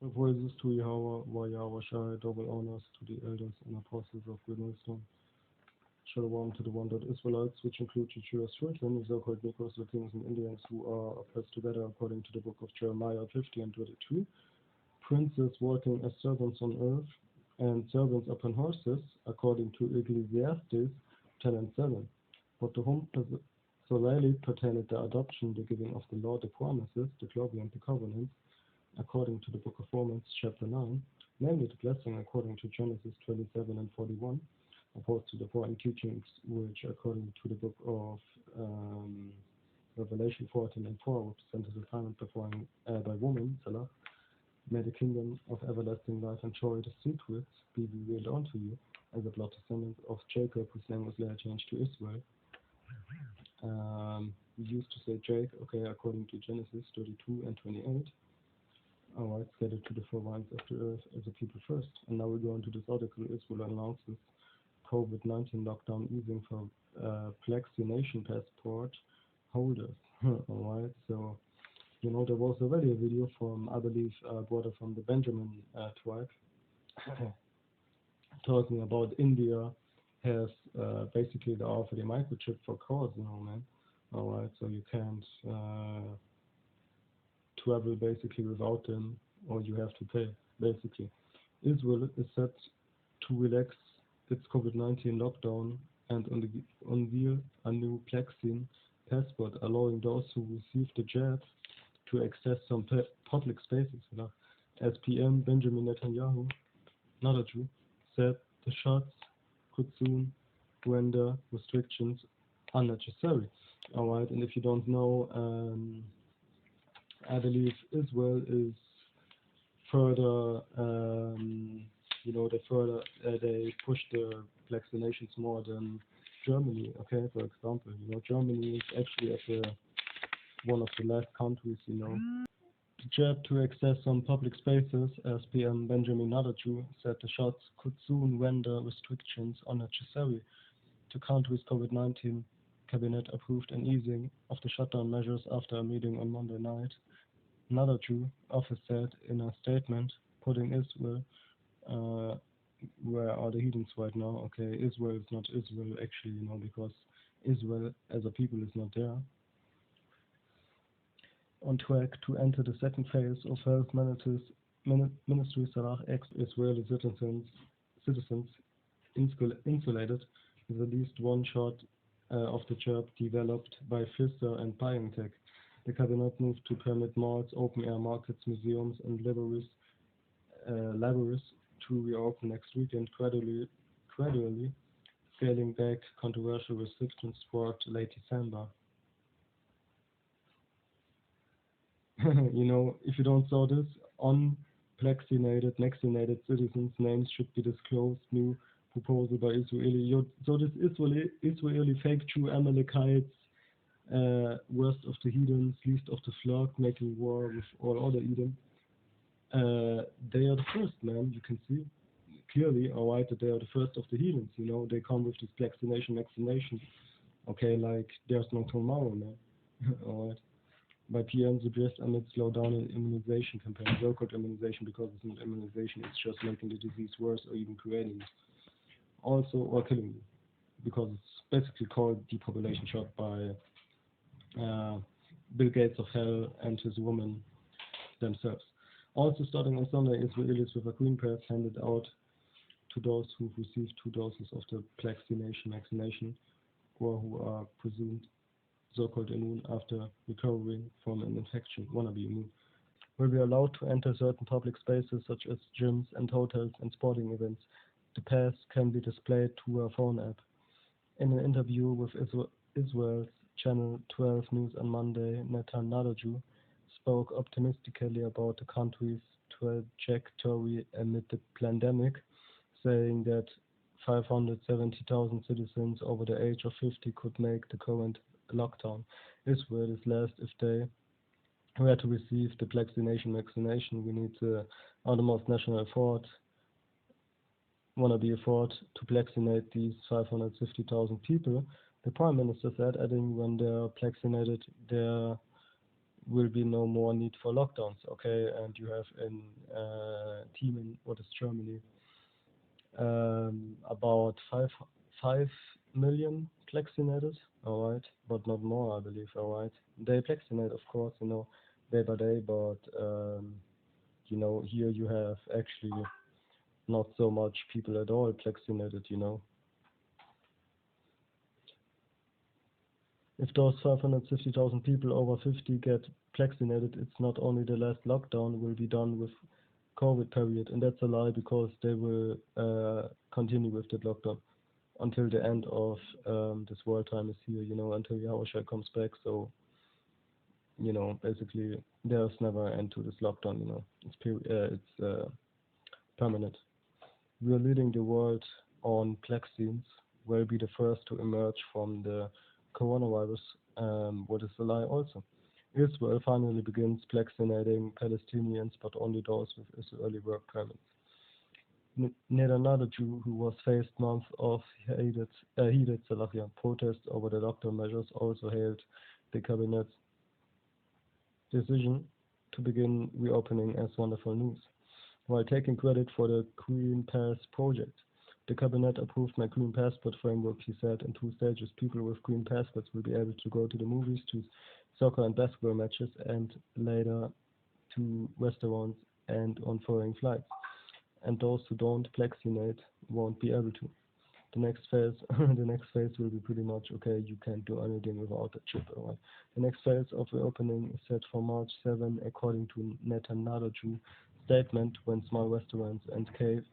Praises to Yahweh Shai, double honors to the elders and apostles of good wisdom. Shalom to the wandered Israelites, which include the Jewish children, so-called Negroes, Latinos, and Indians who are oppressed together according to the book of Jeremiah 50 and 22. Princes walking as servants on earth, and servants upon horses, according to Ecclesiastes 10 and 7. But to whom solely pertained the adoption, the giving of the law, the promises, the glory, and the covenants, according to the book of Romans chapter 9, namely the blessing according to Genesis 27 and 41, opposed to the foreign teachings which according to the book of Revelation 14 and 4 represented the silent by woman, Salah, may the kingdom of everlasting life and joy, the secrets, be revealed unto you, as the blood descendant of Jacob, whose name was later changed to Israel. We used to say Jake, okay, according to Genesis 32 and 28. Alright, scattered to the four winds of the earth as a people first. And now we go into this article. Israel announces Cov-19 lockdown easing for vaccination passport holders. Alright, so you know there was already a video from, I believe, a brother from the Benjamin tribe talking about India has basically the offer the microchip for cars, you know, man. Alright, so you can't travel basically without them, or you have to pay basically. Israel is set to relax its COVID-19 lockdown and unveil a new vaccine passport, allowing those who receive the jab to access some public spaces. As PM Benjamin Netanyahu, another Jew, said the shots could soon render restrictions unnecessary. Alright, and if you don't know, I believe Israel is further, they push the vaccinations more than Germany. Okay, for example, Germany is actually at one of the last countries, the jab to access some public spaces. As PM Benjamin Netanyahu said, the shots could soon render restrictions unnecessary. The country's COVID-19 cabinet approved an easing of the shutdown measures after a meeting on Monday night. Another Jew office said in a statement, putting Israel, where are the heathens right now? Okay, Israel is not Israel actually, because Israel as a people is not there. On track to enter the second phase of health ministry, Salah ex-Israeli citizens insulated with at least one shot of the jab developed by Pfizer and BioNTech. The cabinet moved to permit malls, open-air markets, museums, and libraries to reopen next weekend, gradually scaling back controversial restrictions throughout late December. If you don't saw this, unvaccinated citizens' names should be disclosed. New proposal by Israeli. So this Israeli fake Jew Amalekites, worst of the heathens, least of the flock, making war with all other Edom. They are the first, man. You can see clearly, alright, that they are the first of the heathens. They come with this vaccination. Okay, like there's no tomorrow, man. Alright. By PM suggest amid slowdown in immunization campaign, so-called immunization, because it's not immunization, it's just making the disease worse or even creating it. Also, or killing you, because it's basically called depopulation shot by Bill Gates of hell and his woman themselves. Also, starting on Sunday, Israelis with a green pass handed out to those who've received 2 doses of the vaccination, or who are presumed so-called immune after recovering from an infection, wannabe immune, will be allowed to enter certain public spaces such as gyms and hotels and sporting events. The pass can be displayed through a phone app. In an interview with Israel's Channel 12 News on Monday, Netanyahu spoke optimistically about the country's trajectory amid the pandemic, saying that 570,000 citizens over the age of 50 could make the current lockdown. Israel is last if they were to receive the vaccination. We need the utmost national effort to vaccinate these 550,000 people. The Prime Minister said, adding, when they're vaccinated, there will be no more need for lockdowns, okay? And you have in team in what is Germany, about 5 million vaccinated, all right, but not more, I believe, all right. They vaccinate, of course, day by day, but here you have actually not so much people at all vaccinated. If those 550,000 people over 50 get vaccinated, it's not only the last lockdown will be done with COVID period, and that's a lie because they will continue with that lockdown until the end of this world time is here, until Yahushua comes back. So, basically, there's never an end to this lockdown, it's permanent. We are leading the world on vaccines, will be the first to emerge from the coronavirus, what is a lie also. Israel finally begins vaccinating Palestinians, but only those with Israeli work permits. Another Jew who was faced months of heated protests over the lockdown measures also hailed the cabinet's decision to begin reopening as wonderful news. While taking credit for the Green Pass project, the cabinet approved my Green Passport framework, he said, in 2 stages. People with Green Passports will be able to go to the movies, to soccer and basketball matches, and later to restaurants and on foreign flights. And those who don't vaccinate won't be able to. The next phase will be pretty much, okay, you can't do anything without a chip. Right? The next phase of reopening is set for March 7, according to Netanyahu statement, when small restaurants and cafes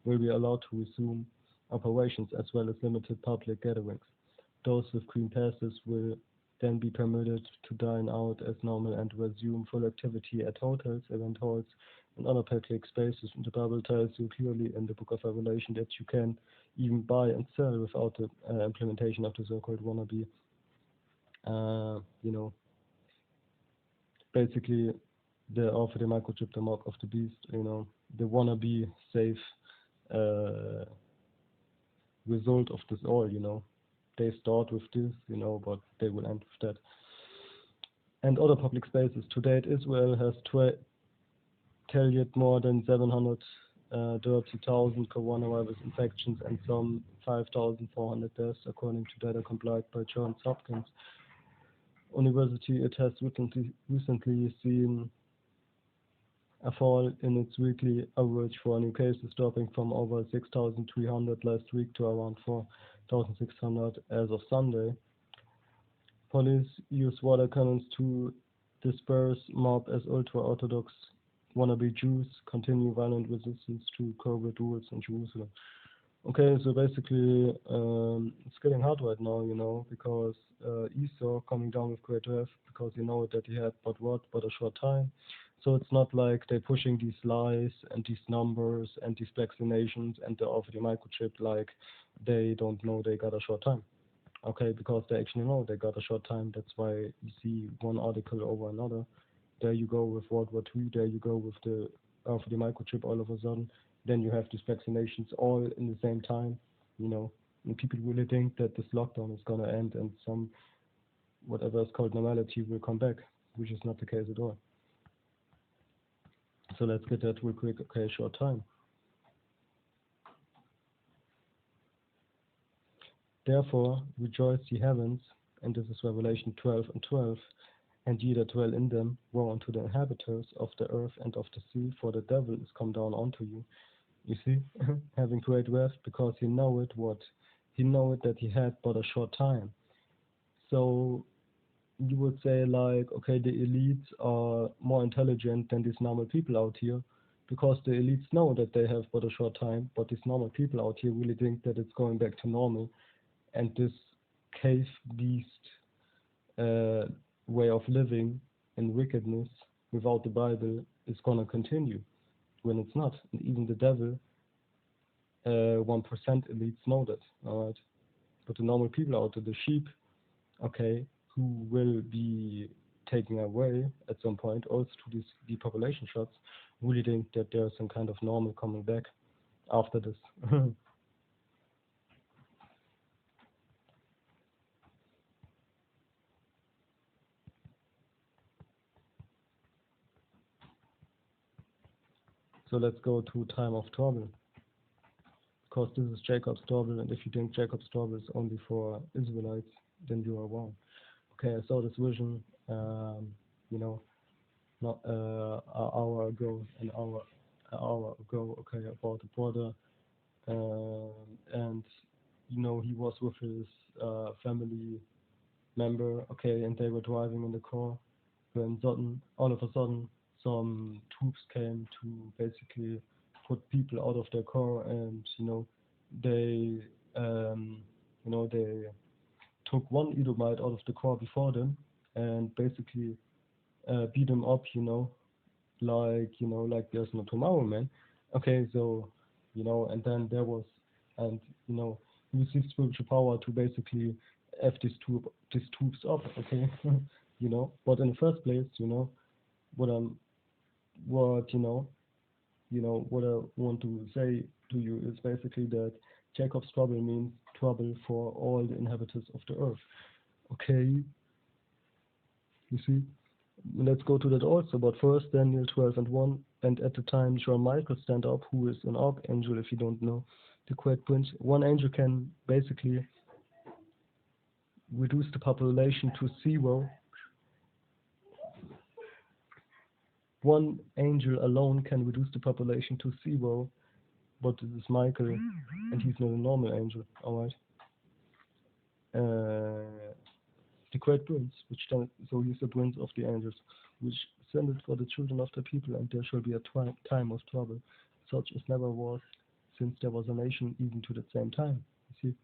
will be allowed to resume operations, as well as limited public gatherings. Those with green passes will then be permitted to dine out as normal and resume full activity at hotels, event halls, and other public spaces. The Bible tells you clearly in the book of Revelation that you can even buy and sell without the implementation of the so-called wannabe. Basically, they offer the microchip, the mark of the beast. The wannabe safe result of this all. They start with this, but they will end with that. And other public spaces. To date, Israel has tallied more than 730,000 coronavirus infections and some 5,400 deaths, according to data compiled by Johns Hopkins University. It has recently seen a fall in its weekly average for new cases, dropping from over 6,300 last week to around 4,600 as of Sunday. Police use water cannons to disperse mob as ultra-Orthodox wannabe Jews continue violent resistance to COVID rules in Jerusalem. Okay, so basically, it's getting hard right now, because Esau coming down with great wrath, because that he had but a short time. So it's not like they're pushing these lies and these numbers and these vaccinations and they offer the microchip like they don't know they got a short time. Okay, because they actually know they got a short time. That's why you see one article over another. There you go with World War II, there you go with the offer the microchip all of a sudden. Then you have these vaccinations all in the same time, and people really think that this lockdown is going to end and some whatever is called normality will come back, which is not the case at all. So let's get that real quick. Okay, short time. Therefore, rejoice ye heavens, and this is Revelation 12:12, and ye that dwell in them, woe unto the inhabitants of the earth and of the sea, for the devil is come down unto you. You see, having great wrath, because he knoweth that he had but a short time. So you would say like, okay, the elites are more intelligent than these normal people out here, because the elites know that they have but a short time, but these normal people out here really think that it's going back to normal, and this cave beast way of living in wickedness without the Bible is gonna continue, when it's not. And even the devil, 1% elites know that, all right? But the normal people out there, the sheep, okay, who will be taken away at some point also to these depopulation shots, really think that there's some kind of normal coming back after this. So let's go to time of trouble, because this is Jacob's trouble, and if you think Jacob's trouble is only for Israelites, then you are wrong. Okay, I saw this vision, you know, not an hour ago, okay, about a brother, and you know, he was with his family member, okay, and they were driving in the car, when all of a sudden, some troops came to basically put people out of their car, and they, they took one Edomite out of the car before them, and basically beat him up, like there's no tomorrow, man. Okay, so and then there was, and he received spiritual power to basically f these troops up, okay, But in the first place, what I'm, what what I want to say to you is basically that Jacob's trouble means trouble for all the inhabitants of the earth. Okay, you see. Let's go to that also, but first Daniel 12:1, and at the time shall Michael stand up, who is an archangel, if you don't know, the great prince. One angel can basically reduce the population to zero. One angel alone can reduce the population to zero, but this is Michael, and he's not a normal angel, alright? The great prince, so he's the prince of the angels, which sendeth for the children of the people, and there shall be a time of trouble, such as never was, since there was a nation even to the same time. You see,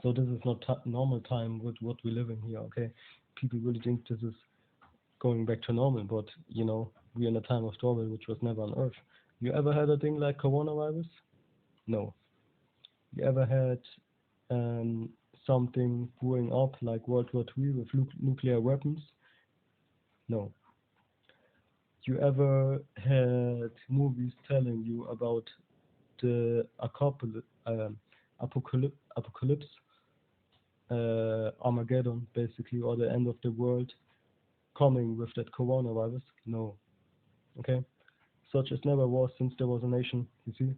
so this is not normal time with what we live in here. Okay, people really think this is going back to normal, but we're in a time of trouble which was never on Earth. You ever had a thing like coronavirus? No. You ever had something growing up like World War III with nuclear weapons? No. You ever had movies telling you about the apocalypse, Armageddon, basically, or the end of the world coming with that coronavirus? No. Okay? Such as never was since there was a nation, you see,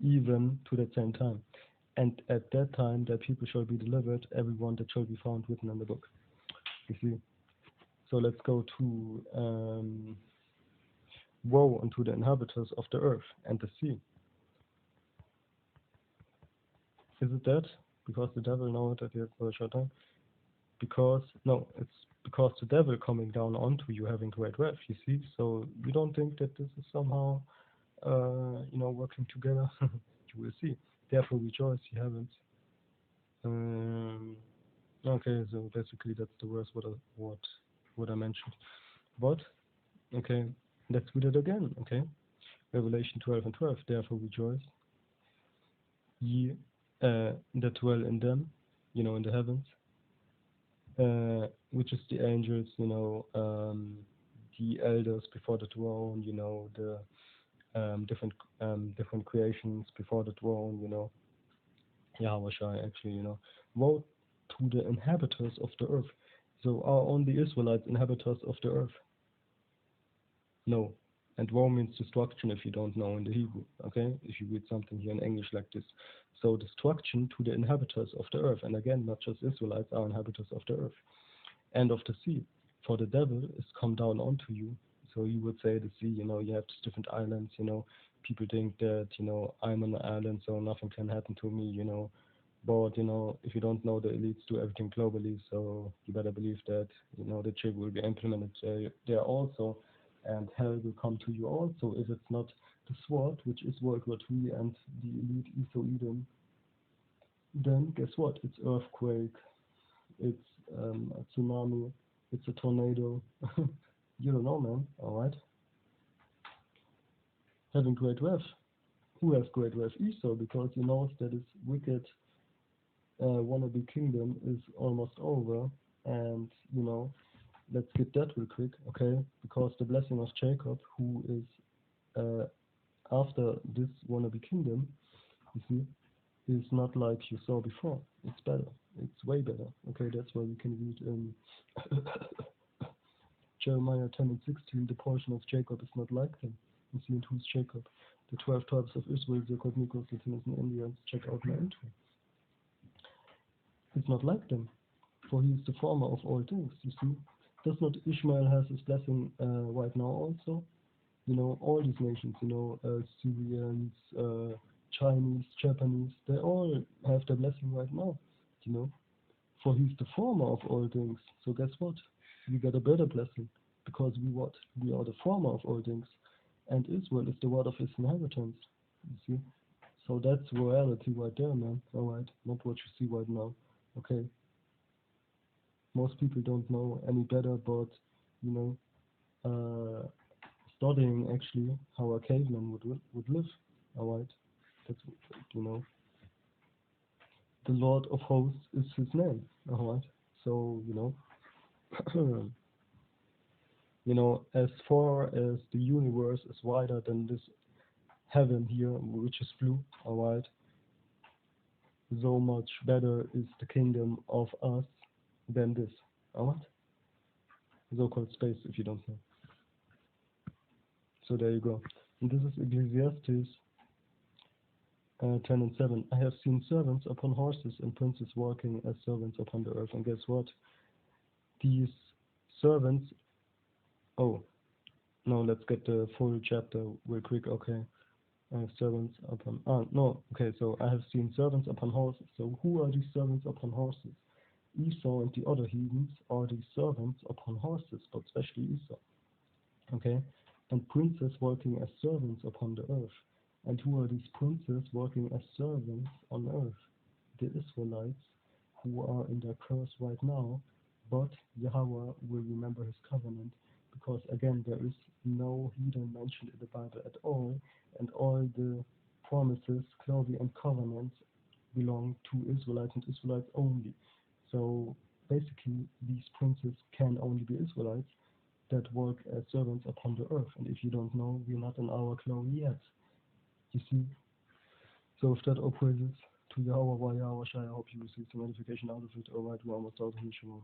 even to that same time. And at that time, that people shall be delivered, everyone that shall be found written in the book. You see? So let's go to woe unto the inhabitants of the earth and the sea. Is it that? Because the devil knows that he has for a short time? It's because the devil coming down onto you having great wrath, you see? So you don't think that this is somehow, working together? You will see. Therefore rejoice, ye heavens. Okay, so basically that's the verse what I mentioned. But okay, let's read it again. Okay, Revelation 12:12. Therefore rejoice, ye that dwell in them, in the heavens, which is the angels, the elders before the throne, the different creations before the throne, Yahweh Shai, actually, woe to the inhabitants of the earth. So are only Israelites inhabitants of the earth? No. And woe means destruction if you don't know in the Hebrew, okay? If you read something here in English like this. So destruction to the inhabitants of the earth. And again, not just Israelites are inhabitants of the earth. And of the sea. For the devil is come down onto you. So you would say the sea, you have these different islands, people think that, I'm on an island, so nothing can happen to me, But, if you don't know, the elites do everything globally, so you better believe that, the chip will be implemented there also, and hell will come to you also, if it's not the sword, which is World War III and the elite Edom, then guess what? It's earthquake, it's a tsunami, it's a tornado. You don't know, man, alright? Having great wrath. Who has great wrath? Esau, because he knows that his wicked wannabe kingdom is almost over, and let's get that real quick, okay? Because the blessing of Jacob, who is after this wannabe kingdom, you see, is not like you saw before. It's better. It's way better. Okay, that's why we can read in Jeremiah 10:16. The portion of Jacob is not like them. You see, and who's Jacob? The 12 tribes of Israel, the called Negroes, Latinos, and Indians. Check out my intro. It's not like them, for he is the former of all things, you see. Does not Ishmael has his blessing right now also? You know, all these nations, you know, Syrians, Chinese, Japanese, they all have their blessing right now, you know. For he's the former of all things. So guess what? We get a better blessing, because we what? We are the former of all things. And Israel is the word of his inheritance, you see. So that's reality right there, man. Alright, not what you see right now. Okay. Most people don't know any better, but you know, studying actually how a caveman would live. Alright, that's, you know, the Lord of Hosts is his name. Alright, so you know, you know, as far as the universe is wider than this heaven here, which is blue. Alright, so much better is the kingdom of us than this. Alright, so-called space, if you don't know. So there you go. And this is Ecclesiastes 10 and 7. I have seen servants upon horses and princes walking as servants upon the earth. And guess what? These servants. Oh, no, let's get the full chapter real quick. Okay. I have servants upon. No. Okay, so I have seen servants upon horses. So who are these servants upon horses? Esau and the other heathens are these servants upon horses, but especially Esau. Okay? And princes working as servants upon the earth. And who are these princes working as servants on earth? The Israelites, who are in their curse right now, but Yahweh will remember his covenant, because again, there is no heathen mentioned in the Bible at all, and all the promises, glory, and covenants belong to Israelites and Israelites only. So basically, these princes can only be Israelites that work as servants upon the earth. And if you don't know, we're not in our glory yet. You see? So if that all praises to Yahweh, Yahweh Shai, I hope you receive some edification out of it. Alright, we're almost out of here. Shalom.